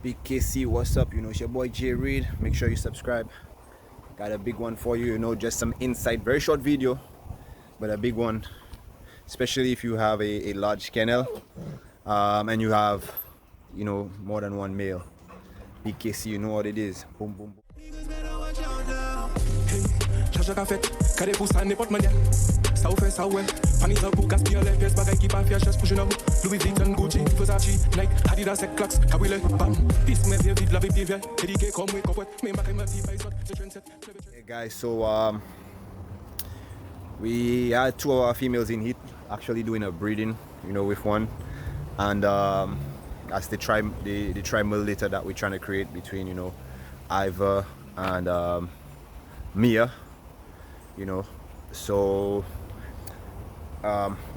Big KC, what's up? You know, it's your boy J Reed. Make sure you subscribe. Got a big one for you, you know, just some insight. Very short video, but a big one. Especially if you have a large kennel and you have, you know, more than one male. Big KC, you know what it is. Boom, boom, boom. Hey guys, so we had two of our females in heat, actually doing a breeding, you know, with one, and that's the trimale litter that we're trying to create between, you know, Ivor and Mia, you know. So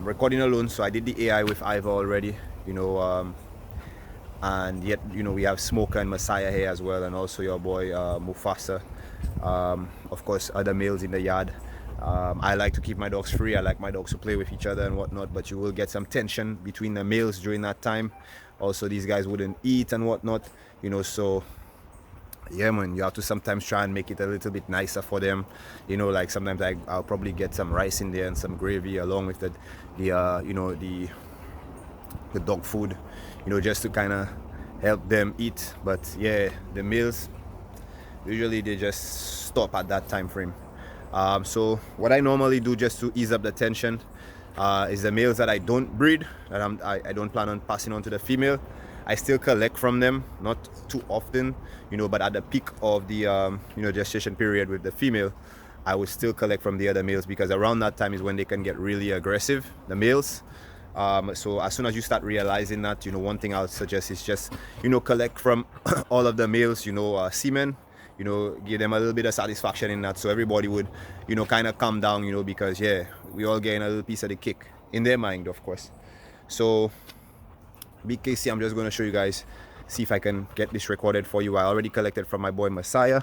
recording alone, so I did the AI with Ivor already, you know, and yet, you know, we have Smoker and Messiah here as well, and also your boy Mufasa, of course other males in the yard. I like to keep my dogs free. I like my dogs to play with each other and whatnot, but you will get some tension between the males during that time. Also, these guys wouldn't eat and whatnot, you know, so yeah man, you have to sometimes try and make it a little bit nicer for them, you know. Like sometimes I'll probably get some rice in there and some gravy along with the you know, the dog food, you know, just to kind of help them eat. But yeah, the males usually they just stop at that time frame. So what I normally do just to ease up the tension is the males that I don't breed, that I don't plan on passing on to the female, I still collect from them, not too often, you know, but at the peak of the you know, gestation period with the female, I would still collect from the other males, because around that time is when they can get really aggressive, the males. So as soon as you start realizing that, you know, one thing I would suggest is just, you know, collect from all of the males, you know, semen, you know, give them a little bit of satisfaction in that, so everybody would, you know, kind of calm down, you know, because yeah, we all getting a little piece of the cake in their mind, of course. So Big KC, I'm just going to show you guys, see if I can get this recorded for you. I already collected from my boy Messiah.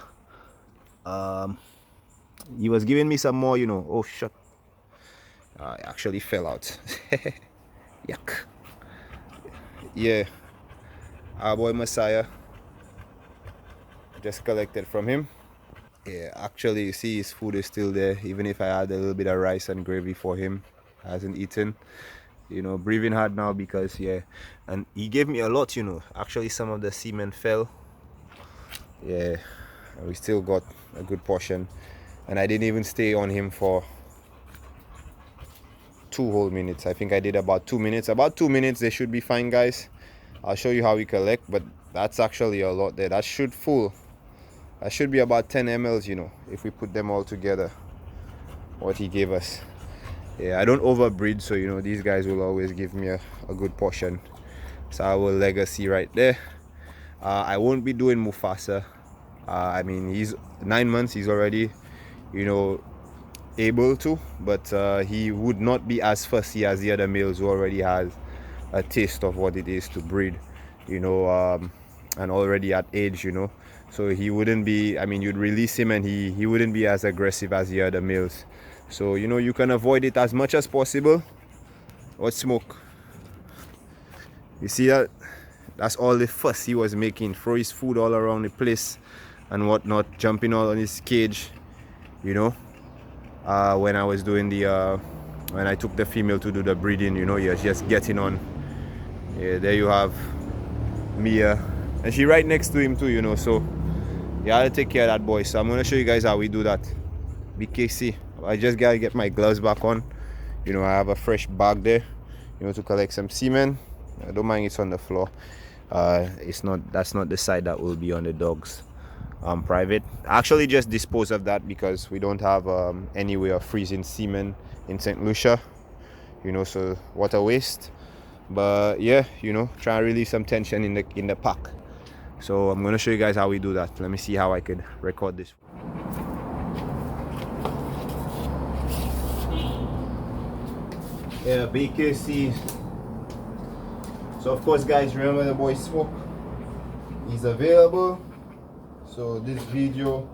He was giving me some more, you know. Oh shit, I actually fell out. Yuck. Yeah, our boy Messiah, just collected from him. Yeah, actually, you see his food is still there, even if I had a little bit of rice and gravy for him. Hasn't eaten, you know, breathing hard now because yeah. And he gave me a lot, you know. Actually, some of the semen fell. Yeah, and we still got a good portion, and I didn't even stay on him for 2 whole minutes. I think I did about 2 minutes. About 2 minutes, they should be fine, guys. I'll show you how we collect, but that's actually a lot there. That should full. That should be about 10 mLs, you know, if we put them all together, what he gave us. Yeah, I don't overbreed, so you know, these guys will always give me a good portion. So our legacy right there. I won't be doing Mufasa. I mean, he's 9 months, he's already, you know, able to, but he would not be as fussy as the other males who already has a taste of what it is to breed, you know, and already at age, you know. So he wouldn't be, I mean, you'd release him and he wouldn't be as aggressive as the other males. So, you know, you can avoid it as much as possible. What smoke? You see that? That's all the fuss he was making. Throw his food all around the place and whatnot, jumping all on his cage, you know. When I was doing the, when I took the female to do the breeding, you know, you're just getting on. Yeah, there you have Mia. And she right next to him too, you know, so you gotta take care of that boy. So I'm gonna show you guys how we do that. BKC. I just gotta get my gloves back on. You know, I have a fresh bag there, you know, to collect some semen. I don't mind it's on the floor. It's not, that's not the side that will be on the dogs. Private. I actually just dispose of that because we don't have any way of freezing semen in St. Lucia, you know, so water waste. But yeah, you know, try and relieve some tension in the pack. So I'm gonna show you guys how we do that. Let me see how I could record this. Yeah, BKC. So of course, guys, remember the boy Smoke, he's available. So this video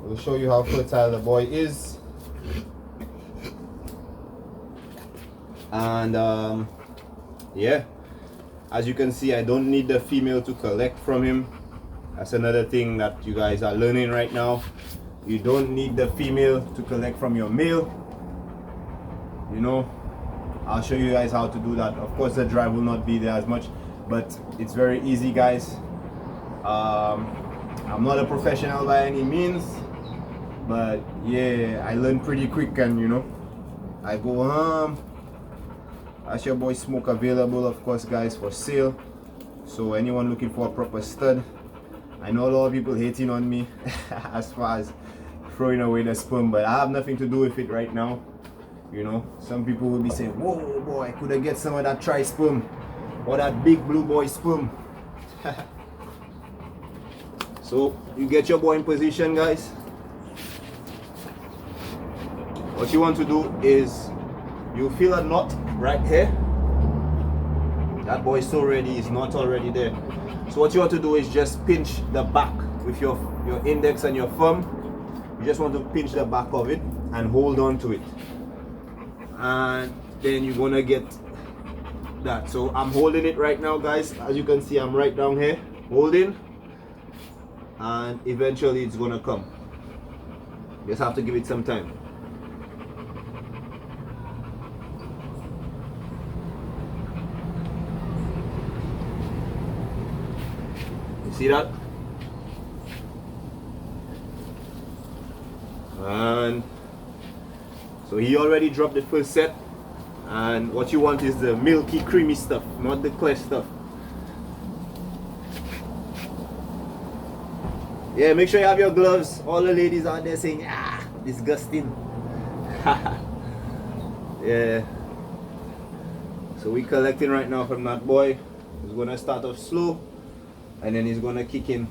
will show you how fertile the boy is. And yeah, As you can see, I don't need the female to collect from him. That's another thing that you guys are learning right now. You don't need the female to collect from your male. You know, I'll show you guys how to do that. Of course, the drive will not be there as much, but it's very easy, guys. I'm not a professional by any means, but yeah, I learned pretty quick, and you know, I go that's your boy Smoke, available of course guys for sale. So anyone looking for a proper stud, I know a lot of people hating on me as far as throwing away the sperm, but I have nothing to do with it right now. You know, some people will be saying, whoa boy, could I get some of that tri sperm or that big blue boy sperm? So you get your boy in position, guys. What you want to do is you feel a knot right here. That boy is so ready, he's not already there. So what you want to do is just pinch the back with your index and your thumb. You just want to pinch the back of it and hold on to it, and then you're gonna get that. So I'm holding it right now, guys. As you can see, I'm right down here holding, and eventually it's gonna come. Just have to give it some time. You see that? And so he already dropped the first set, and what you want is the milky creamy stuff, not the clear stuff. Yeah, make sure you have your gloves. All the ladies out there saying, ah, disgusting. Yeah. So we collecting right now from that boy. He's gonna start off slow, and then he's gonna kick in.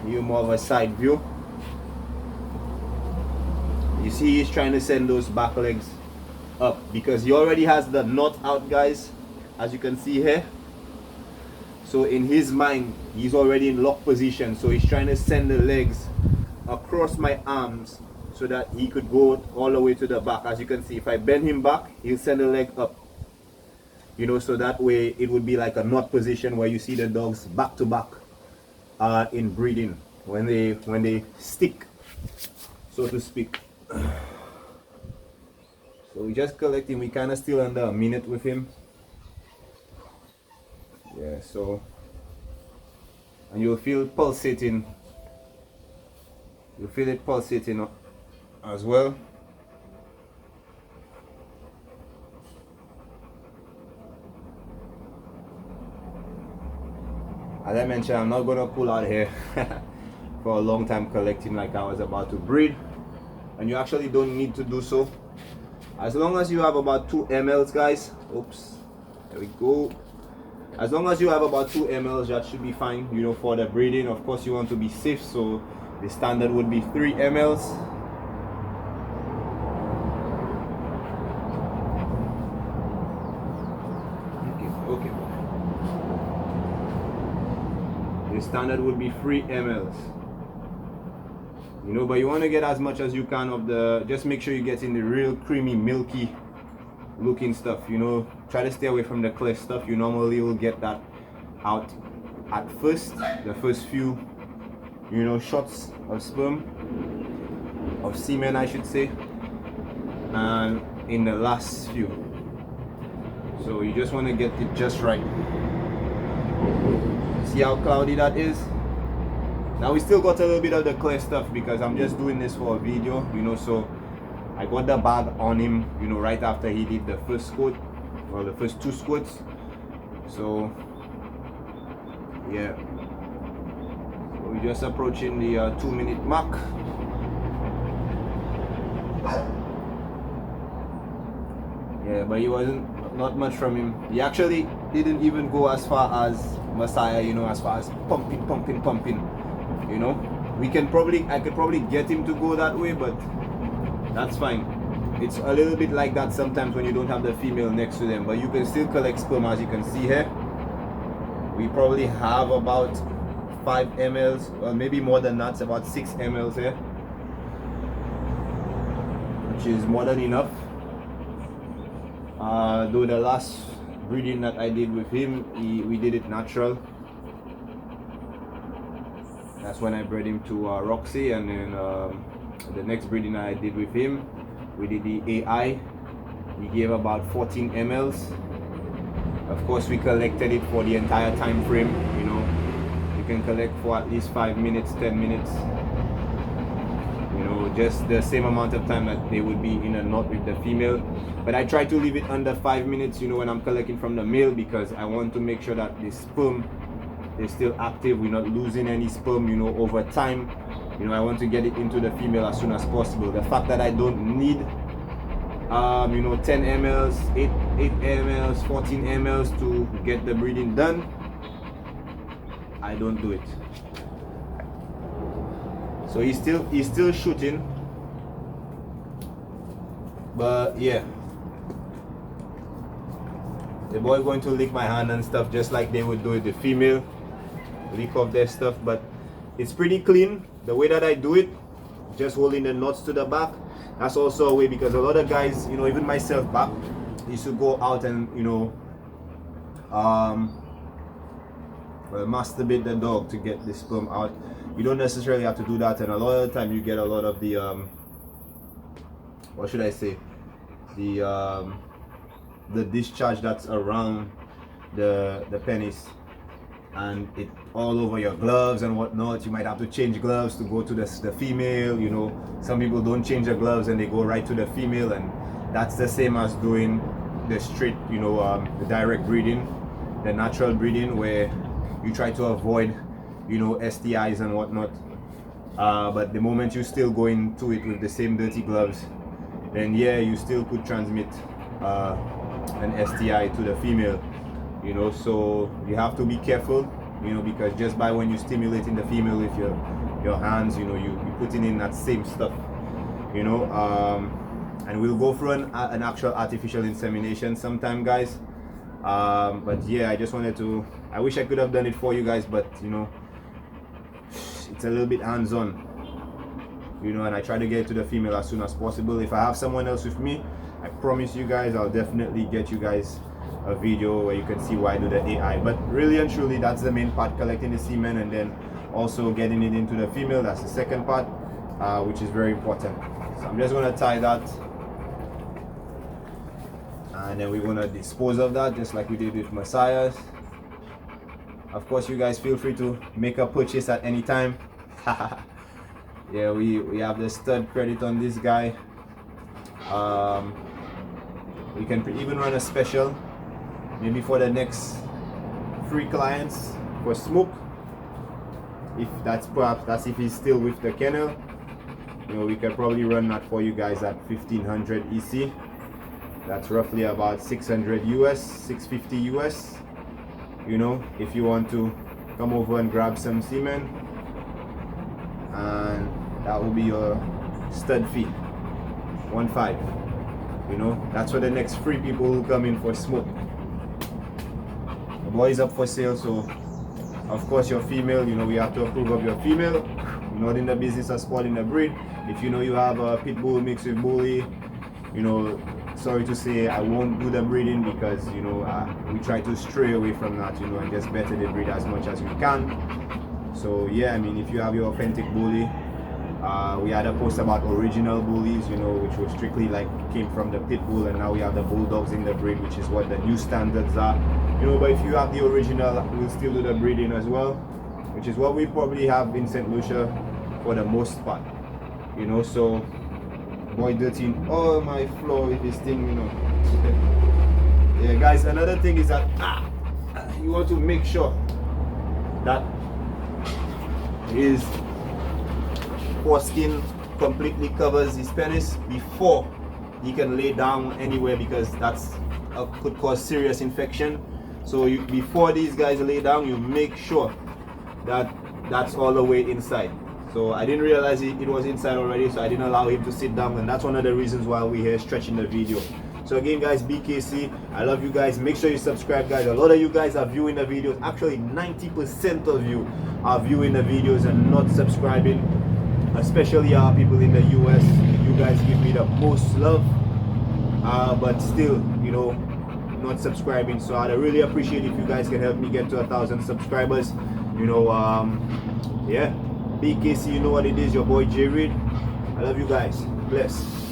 You more of a side view. You see, he's trying to send those back legs up because he already has the knot out, guys, as you can see here. So in his mind, he's already in lock position, so he's trying to send the legs across my arms so that he could go all the way to the back. As you can see, if I bend him back, he'll send the leg up, you know, so that way it would be like a knot position where you see the dogs back to back in breeding when they stick, so to speak. So we just collecting. We kind of still under a minute with him. Yeah, so, and you'll feel pulsating. You'll feel it pulsating as well. As I mentioned, I'm not gonna pull out here for a long time collecting like I was about to breed, and you actually don't need to do so. As long as you have about 2 mLs, guys. Oops, there we go. As long as you have about 2 mLs, that should be fine, you know, for the breeding. Of course, you want to be safe, so the standard would be 3 mLs. Okay. The standard would be 3 mLs. You know, but you want to get as much as you can of the, just make sure you get in the real creamy, milky looking stuff, you know. Try to stay away from the clear stuff. You normally will get that out at first, the first few, you know, shots of sperm, of semen I should say, and in the last few. So you just want to get it just right. See how cloudy that is? Now we still got a little bit of the clear stuff because I'm just doing this for a video, you know. So I got the bag on him, you know, right after he did the first squirt, or the first 2 squirts. So yeah, so we're just approaching the 2-minute mark. Yeah, but he wasn't, not much from him. He actually didn't even go as far as Messiah, you know, as far as pumping, you know. I could probably get him to go that way, but that's fine. It's a little bit like that sometimes when you don't have the female next to them, but you can still collect sperm. As you can see here, we probably have about 5 mLs, or maybe more than that. It's about 6 mLs here, which is more than enough. Though breeding that I did with him, we did it natural. That's when I bred him to Roxy, and then the next breeding I did with him, we did the AI. We gave about 14 mLs. Of course, we collected it for the entire time frame. You know, you can collect for at least 5 minutes, 10 minutes. You know, just the same amount of time that they would be in a knot with the female. But I try to leave it under 5 minutes, you know, when I'm collecting from the male, because I want to make sure that the sperm is still active. We're not losing any sperm, you know, over time. You know, I want to get it into the female as soon as possible. The fact that I don't need you know, 10 mLs, 8 mLs, 14 mLs to get the breeding done, I don't do it. So he's still shooting, but yeah, the boy going to lick my hand and stuff, just like they would do it, the female lick off their stuff. But it's pretty clean the way that I do it, just holding the knots to the back. That's also a way, because a lot of guys, you know, even myself back, used to go out and, you know, well, masturbate the dog to get the sperm out. You don't necessarily have to do that, and a lot of the time you get a lot of the what should I say, the discharge that's around the penis, and it all over your gloves and whatnot. You might have to change gloves to go to the female. You know, some people don't change the gloves and they go right to the female, and that's the same as doing the straight, you know, the direct breeding, the natural breeding, where you try to avoid, you know, STIs and whatnot. But the moment you still go into it with the same dirty gloves, then yeah, you still could transmit an STI to the female. You know, so you have to be careful, you know, because just by when you're stimulating the female with your hands, you know, you putting in that same stuff, you know. And we'll go through an actual artificial insemination sometime, guys. But yeah, I just wanted to, I wish I could have done it for you guys, but you know, it's a little bit hands-on, you know, and I try to get to the female as soon as possible. If I have someone else with me, I promise you guys, I'll definitely get you guys a video where you can see why I do the AI. But really and truly, that's the main part, collecting the semen, and then also getting it into the female. That's the second part, which is very important. So I'm just going to tie that, and then we're going to dispose of that just like we did with Messiahs. Of course, you guys feel free to make a purchase at any time. Yeah, we have the stud credit on this guy. We can even run a special, maybe for the next 3 clients for smoke, if that's if he's still with the kennel. You know, we can probably run that for you guys at 1500 EC. That's roughly about 600 US, 650 US. You know, if you want to come over and grab some semen, and that will be your stud fee, 1.5. You know, that's for the next 3 people who come in for smoke. The boy is up for sale, so of course your female, you know, we have to approve of your female. You're not in the business of spoiling the breed. If you know you have a pit bull mixed with bully, you know, sorry to say, I won't do the breeding, because you know, we try to stray away from that, you know, and just better the breed as much as we can. So yeah, I mean, if you have your authentic bully, we had a post about original bullies, you know, which was strictly like came from the pit bull, and now we have the bulldogs in the breed, which is what the new standards are, you know. But if you have the original, we'll still do the breeding as well, which is what we probably have in St. Lucia for the most part, you know. So boy dirtying all my floor with this thing, you know. Yeah, guys, another thing is that you want to make sure that his foreskin completely covers his penis before he can lay down anywhere, because that's could cause serious infection. So before these guys lay down, you make sure that that's all the way inside. So I didn't realize it was inside already, so I didn't allow him to sit down, and that's one of the reasons why we're here stretching the video. So again, guys, BKC, I love you guys. Make sure you subscribe, guys. A lot of you guys are viewing the videos. Actually, 90% of you are viewing the videos and not subscribing, especially our people in the US. You guys give me the most love, but still, you know, not subscribing. So I'd really appreciate if you guys can help me get to 1,000 subscribers. You know, yeah, BKC, you know what it is, your boy J Reed. I love you guys. Bless.